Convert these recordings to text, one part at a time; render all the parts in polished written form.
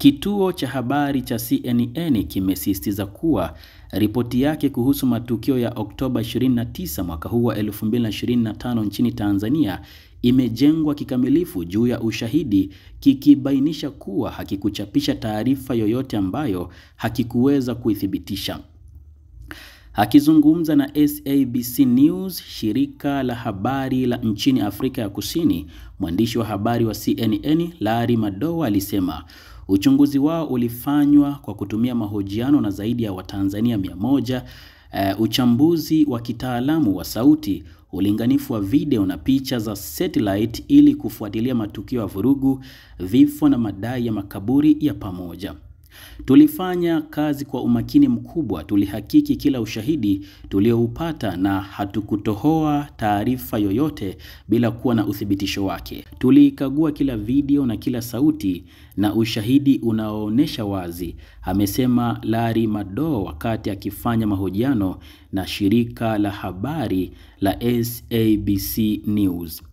Kituo cha habari cha CNN kimesisitiza kuwa ripoti yake kuhusu matukio ya Oktoba 29 mwaka huu wa 2025 nchini Tanzania imejengwa kikamilifu juu ya ushahidi, kikibainisha kuwa hakikuchapisha taarifa yoyote ambayo hakikuweza kuithibitisha. Akizungumza na SABC News, shirika la habari la nchini Afrika ya Kusini, mwandishi wa habari wa CNN Larry Madowo alisema uchunguzi wao ulifanywa kwa kutumia mahojiano na zaidi ya Watanzania 100, uchambuzi wa kitaalamu wa sauti, ulinganifu wa video na picha za satellite ili kufuatilia matukio ya vurugu, vifo na madai ya makaburi ya pamoja. Tulifanya kazi kwa umakini mkubwa, tulihakiki kila ushahidi tulioupata na hatukutohoa taarifa yoyote bila kuwa na uthibitisho wake. Tulikagua kila video na kila sauti na ushahidi unaoonyesha wazi, amesema Larry Madowo wakati akifanya mahojiano na shirika la habari la SABC News.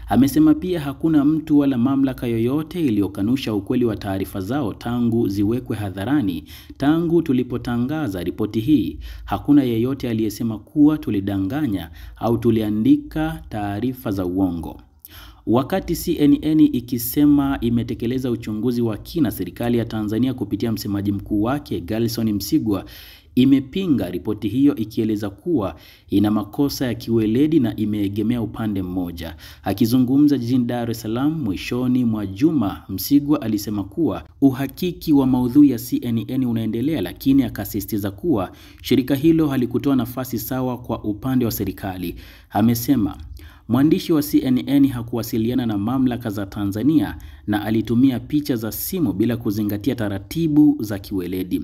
Amesema pia hakuna mtu wala mamlaka yoyote iliyokanusha ukweli wa taarifa zao tangu ziwekwe hadharani. Tangu tulipotangaza ripoti hii, hakuna yeyote aliyesema kuwa tulidanganya au tuliandika taarifa za uongo. Wakati CNN ikisema imetekeleza uchunguzi wa kina, serikali ya Tanzania kupitia msemaji mkuu wake Gerson Msigwa imepinga ripoti hiyo, ikieleza kuwa ina makosa ya kiweledi na imeegemea upande mmoja. Akizungumza jijini Dar es Salaam mwishoni mwa juma, Msigwa alisema kuwa uhakiki wa maudhui ya CNN unaendelea, lakini akasisitiza kuwa shirika hilo halikutoa nafasi sawa kwa upande wa serikali. Amesema mwandishi wa CNN hakuwasiliana na mamlaka za Tanzania na alitumia picha za simu bila kuzingatia taratibu za kiweledi.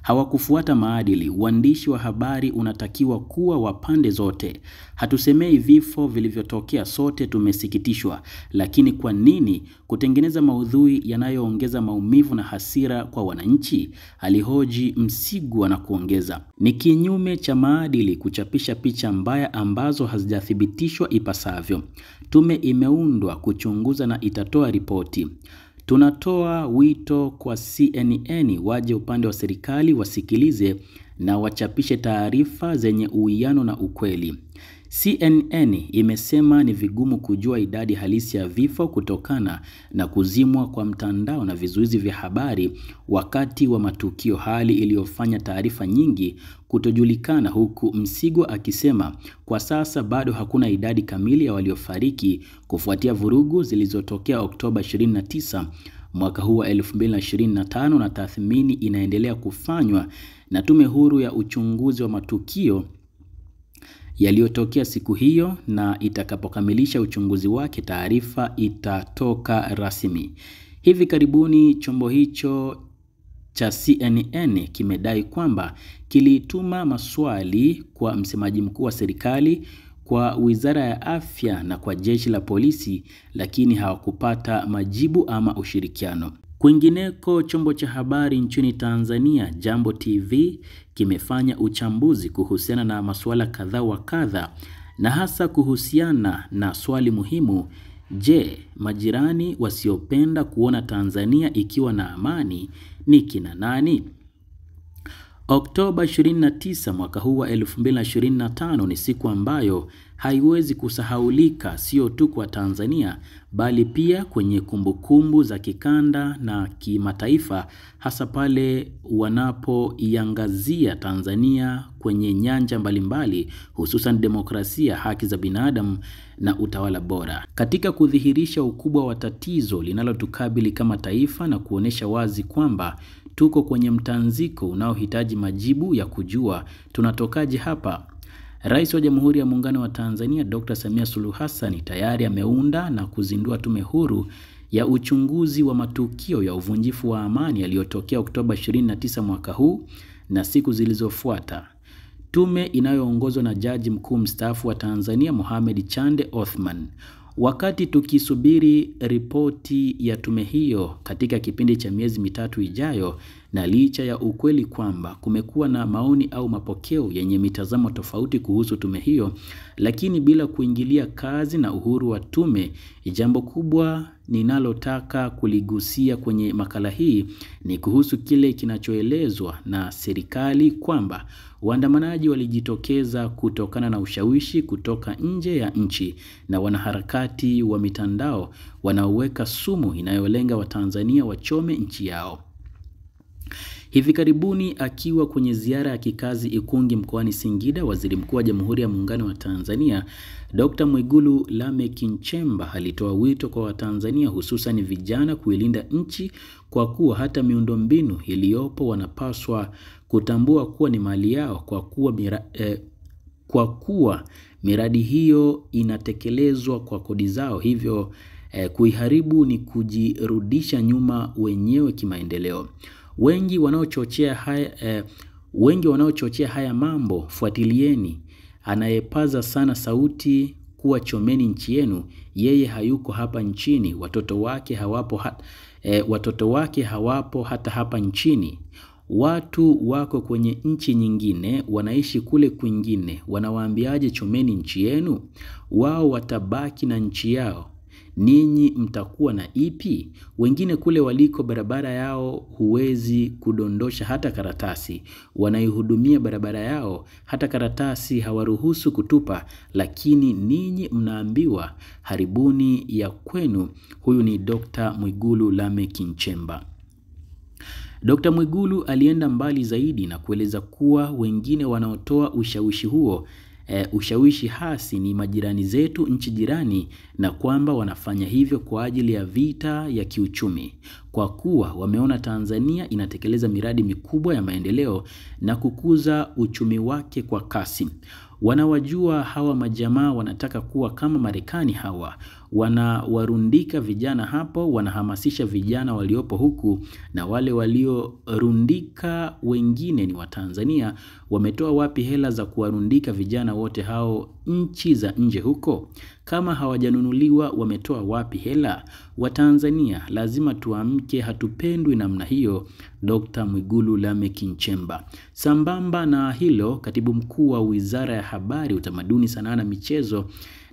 Hawakufuata maadili. Uandishi wa habari unatakiwa kuwa wa pande zote. Hatusemei vifo vilivyotokea, sote tumesikitishwa, lakini kwa nini kutengeneza maudhui yanayoongeza maumivu na hasira kwa wananchi? Alihoji Msigwa na kuongeza, ni kinyume cha maadili kuchapisha picha mbaya ambazo hazijathibitishwa ipasavyo. Tume imeundwa kuchunguza na itatoa ripoti. Tunatoa wito kwa CNN waje upande wa serikali, wasikilize na wachapishe taarifa zenye uwiano na ukweli. CNN imesema ni vigumu kujua idadi halisi ya vifo kutokana na kuzimwa kwa mtandao na vizuizi vya habari wakati wa matukio, hali iliyofanya taarifa nyingi kutojulikana, huku Msigwa akisema kwa sasa bado hakuna idadi kamili ya waliofariki kufuatia vurugu zilizotokea Oktoba 29 mwaka huu wa 2025, na tathmini inaendelea kufanywa na tume huru ya uchunguzi wa matukio yaliyotokea siku hiyo, na itakapokamilisha uchunguzi wake taarifa itatoka rasmi. Hivi karibuni chombo hicho cha CNN kimedai kwamba kilituma maswali kwa msemaji mkuu wa serikali, kwa Wizara ya Afya na kwa jeshi la polisi, lakini hawakupata majibu ama ushirikiano. Kwingineko, chombo cha habari nchini Tanzania Jambo TV kimefanya uchambuzi kuhusiana na masuala kadha wa kadha, na hasa kuhusiana na swali muhimu: je, majirani wasiopenda kuona Tanzania ikiwa na amani ni kina nani? Oktoba 29 mwaka huu wa 2025 ni siku ambayo haiwezi kusahaulika, sio tu kwa Tanzania bali pia kwenye kumbukumbu za kikanda na kimataifa, hasa pale wanapoiangazia Tanzania kwenye nyanja mbalimbali, hususan demokrasia, haki za binadamu na utawala bora. Katika kudhihirisha ukubwa wa tatizo linalotukabili kama taifa na kuonesha wazi kwamba tuko kwenye mtanziko unaohitaji majibu ya kujua tunatokaje hapa, Rais wa Jamhuri ya Muungano wa Tanzania Dr. Samia Suluhu Hassan tayari ameunda na kuzindua tume huru ya uchunguzi wa matukio ya uvunjifu wa amani yaliyotokea Oktoba 29 mwaka huu na siku zilizofuata. Tume inayoongozwa na Jaji Mkuu mstaafu wa Tanzania Mohamed Chande Othman. Wakati tukisubiri ripoti ya tume hiyo katika kipindi cha miezi mitatu ijayo, na licha ya ukweli kwamba kumekuwa na maoni au mapokeo yenye mitazamo tofauti kuhusu tume hiyo, lakini bila kuingilia kazi na uhuru wa tume, jambo kubwa ninalotaka kuligusia kwenye makala hii ni kuhusu kile kinachoelezwa na serikali kwamba waandamanaji walijitokeza kutokana na ushawishi kutoka nje ya nchi na wanaharakati wa mitandao wanaoweka sumu inayolenga Watanzania wachome nchi yao. Hivi karibuni akiwa kwenye ziara ya kikazi Ikungi mkoani Singida, Waziri Mkuu wa Jamhuri ya Muungano wa Tanzania Dr. Mwigulu Lameck Nchemba alitoa wito kwa Watanzania hususan vijana kuilinda nchi kwa kuwa hata miundombinu iliyopo wanapaswa kutambua kuwa ni mali yao kwa kuwa miradi hiyo inatekelezwa kwa kodi zao, hivyo kuiharibu ni kujirudisha nyuma wenyewe kimaendeleo. Wengi wanaochochea haya mambo, fuatilieni. Anayepaza sana sauti kuwa chomeni nchi yenu, yeye hayuko hapa nchini, watoto wake hawapo hata hapa nchini. Watu wako kwenye nchi nyingine, wanaishi kule kwingine, wanawaambiaje chomeni nchi yenu? Wao watabaki na nchi yao. Ninyi mtakuwa na ipi? Wengine kule waliko barabara yao huwezi kudondosha hata karatasi. Wanaihudumia barabara yao, hata karatasi hawaruhusu kutupa, lakini ninyi mnaambiwa haribuni ya kwenu. Huyu ni Dr. Mwigulu Lameck Nchemba. Dr. Mwigulu alienda mbali zaidi na kueleza kuwa wengine wanaotoa ushawishi huo ushawishi hasi ni majirani zetu, nchi jirani, na kwamba wanafanya hivyo kwa ajili ya vita ya kiuchumi, kwa kuwa wameona Tanzania inatekeleza miradi mikubwa ya maendeleo na kukuza uchumi wake kwa kasi. Wanawajua hawa majamaa wanataka kuwa kama Marekani. Hawa wanawarundika vijana hapo, wanahamasisha vijana waliopo huku, na wale waliorundika wengine ni Watanzania. Wametoa wapi hela za kuwarundika vijana wote hao nchi za nje huko? Kama hawajanunuliwa wametoa wapi hela? Watanzania lazima tuamke, hatupendwi namna hiyo. Dr. Mwigulu Lameck Nchemba. Sambamba na hilo, Katibu Mkuu wa Wizara ya Habari, Utamaduni, Sanaa na Michezo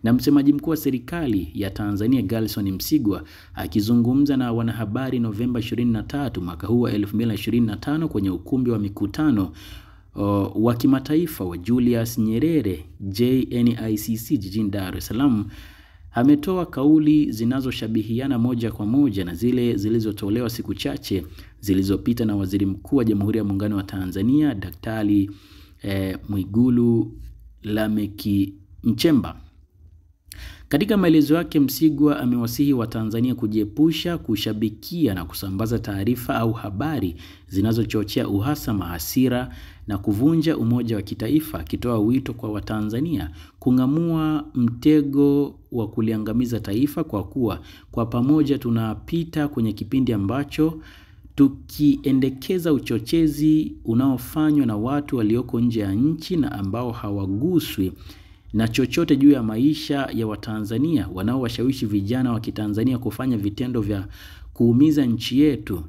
na msemaji mkuu wa serikali ya Tanzania Gerson Msigwa akizungumza na wanahabari Novemba 23 mwaka huu wa 2025 kwenye ukumbi wa mikutano wa kimataifa wa Julius Nyerere JNICC jijini Dar es Salaam, ametoa kauli zinazoshabihiana moja kwa moja na zile zilizotolewa siku chache zilizopita na Waziri Mkuu wa Jamhuri ya Muungano wa Tanzania Daktari Mwigulu Lameck Nchemba. Katika maelezo yake, Msigwa amewasihi Watanzania kujiepusha kushabikia na kusambaza taarifa au habari zinazochochea uhasama, hasira na kuvunja umoja wa kitaifa, akitoa wito kwa Watanzania kung'amua mtego wa kuliangamiza taifa kwa kuwa kwa pamoja tunapita kwenye kipindi ambacho tukiendekeza uchochezi unaofanywa na watu walioko nje ya nchi na ambao hawaguswi na chochote juu ya maisha ya Watanzania, wanaowashawishi vijana wa Kitanzania kufanya vitendo vya kuumiza nchi yetu,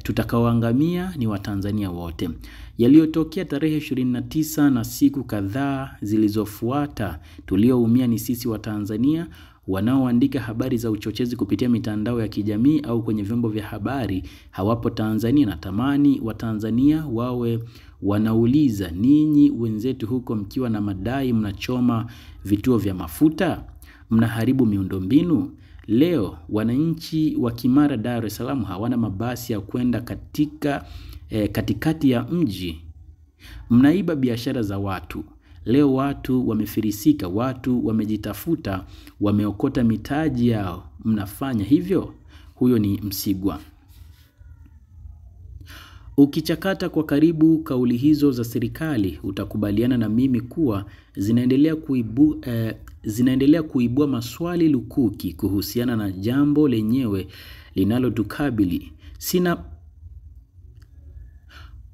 tutakaoangamia ni Watanzania wote. Yaliyotokea tarehe 29 na siku kadhaa zilizofuata, tulioumia ni sisi Watanzania. Wanaoandika habari za uchochezi kupitia mitandao ya kijamii au kwenye vyombo vya habari hawapo Tanzania. Natamani Watanzania wawe wanauliza, ninyi wenzetu huko mkiwa na madai mnachoma vituo vya mafuta, mnaharibu miundombinu. Leo wananchi wa Kimara, Dar es Salaam hawana mabasi ya kwenda katikati ya mji. Mnaiba biashara za watu. Leo watu wamefirisika, watu wamejitafuta, wameokota mitaji yao. Mnafanya hivyo? Huyo ni Msigwa. Ukichakata kwa karibu kauli hizo za serikali, utakubaliana na mimi kuwa zinaendelea kuibua maswali lukuki kuhusiana na jambo lenyewe linalotukabili.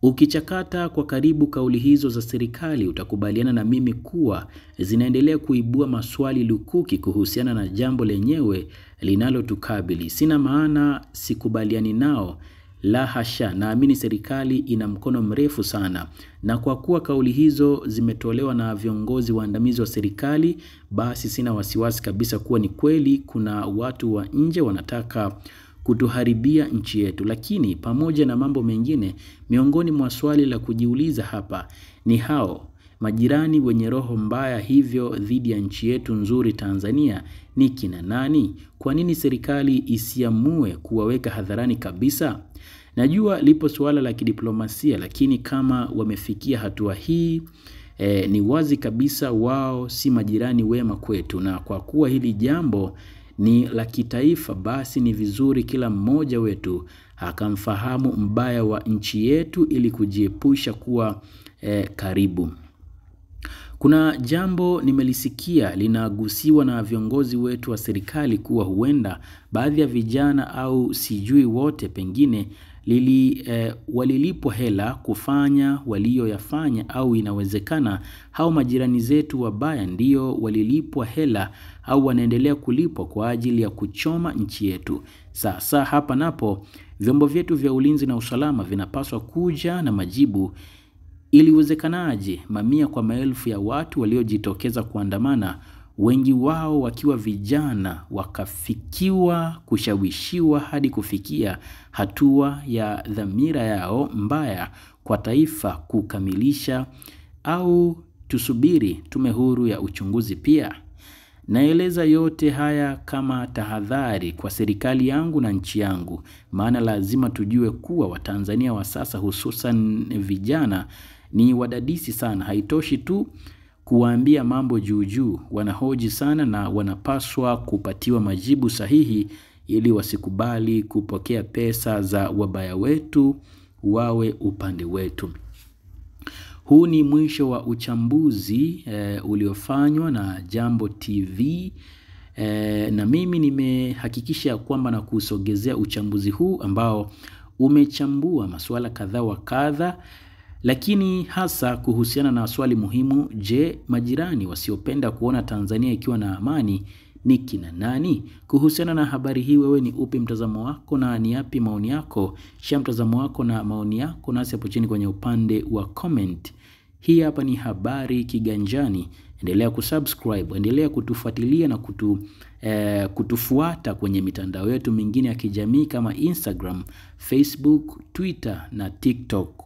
Ukichakata kwa karibu kauli hizo za serikali, utakubaliana na mimi kuwa zinaendelea kuibua maswali lukuki kuhusiana na jambo lenyewe linalotukabili. Sina maana sikubaliani nao, La hasha, naamini serikali ina mkono mrefu sana. Na kwa kuwa kauli hizo zimetolewa na viongozi waandamizi wa serikali, basi sina wasiwasi kabisa kuwa ni kweli kuna watu wa nje wanataka kutuharibia nchi yetu. Lakini pamoja na mambo mengine, miongoni mwa swali la kujiuliza hapa ni hao majirani wenye roho mbaya hivyo dhidi ya nchi yetu nzuri Tanzania ni kina nani? Kwa nini serikali isiamue kuwaweka hadharani kabisa? Najua lipo suala la kidiplomasia, lakini kama wamefikia hatua hii, ni wazi kabisa wao si majirani wema kwetu. Na kwa kuwa hili jambo ni la kitaifa, basi ni vizuri kila mmoja wetu akamfahamu mbaya wa nchi yetu ili kujiepusha kuwa karibu. Kuna jambo nimelisikia linagusiwa na viongozi wetu wa serikali kuwa huenda baadhi ya vijana au sijui wote pengine walilipwa hela kufanya walioyafanya, au inawezekana hao majirani zetu wabaya ndio walilipwa hela au wanaendelea kulipwa kwa ajili ya kuchoma nchi yetu. Sasa hapa napo vyombo vyetu vya ulinzi na usalama vinapaswa kuja na majibu. Iliwezekanaje mamia kwa maelfu ya watu waliojitokeza kuandamana, wengi wao wakiwa vijana, wakafikiwa kushawishiwa hadi kufikia hatua ya dhamira yao mbaya kwa taifa kukamilisha, au tusubiri tume huru ya uchunguzi pia? Naeleza yote haya kama tahadhari kwa serikali yangu na nchi yangu, maana lazima tujue kuwa Watanzania wa sasa, hususan vijana, ni wadadisi sana. Haitoshi tu kuwaambia mambo juu juu, wanahoji sana na wanapaswa kupatiwa majibu sahihi ili wasikubali kupokea pesa za wabaya wetu wawe upande wetu. Huu ni mwisho wa uchambuzi uliofanywa na Jambo TV, na mimi nimehakikisha kwamba na kusogezea uchambuzi huu ambao umechambua masuala kadha wa kadha, lakini hasa kuhusiana na swali muhimu: je, majirani wasiopenda kuona Tanzania ikiwa na amani ni kina nani? Kuhusiana na habari hii, wewe ni upi mtazamo wako na ni yapi maoni yako? Share mtazamo wako na maoni yako nasi hapo chini kwenye upande wa comment. Hii hapa ni Habari Kiganjani. Endelea kusubscribe, endelea kutufuatilia na kutufuata kwenye mitandao yetu mingine ya kijamii kama Instagram, Facebook, Twitter na TikTok.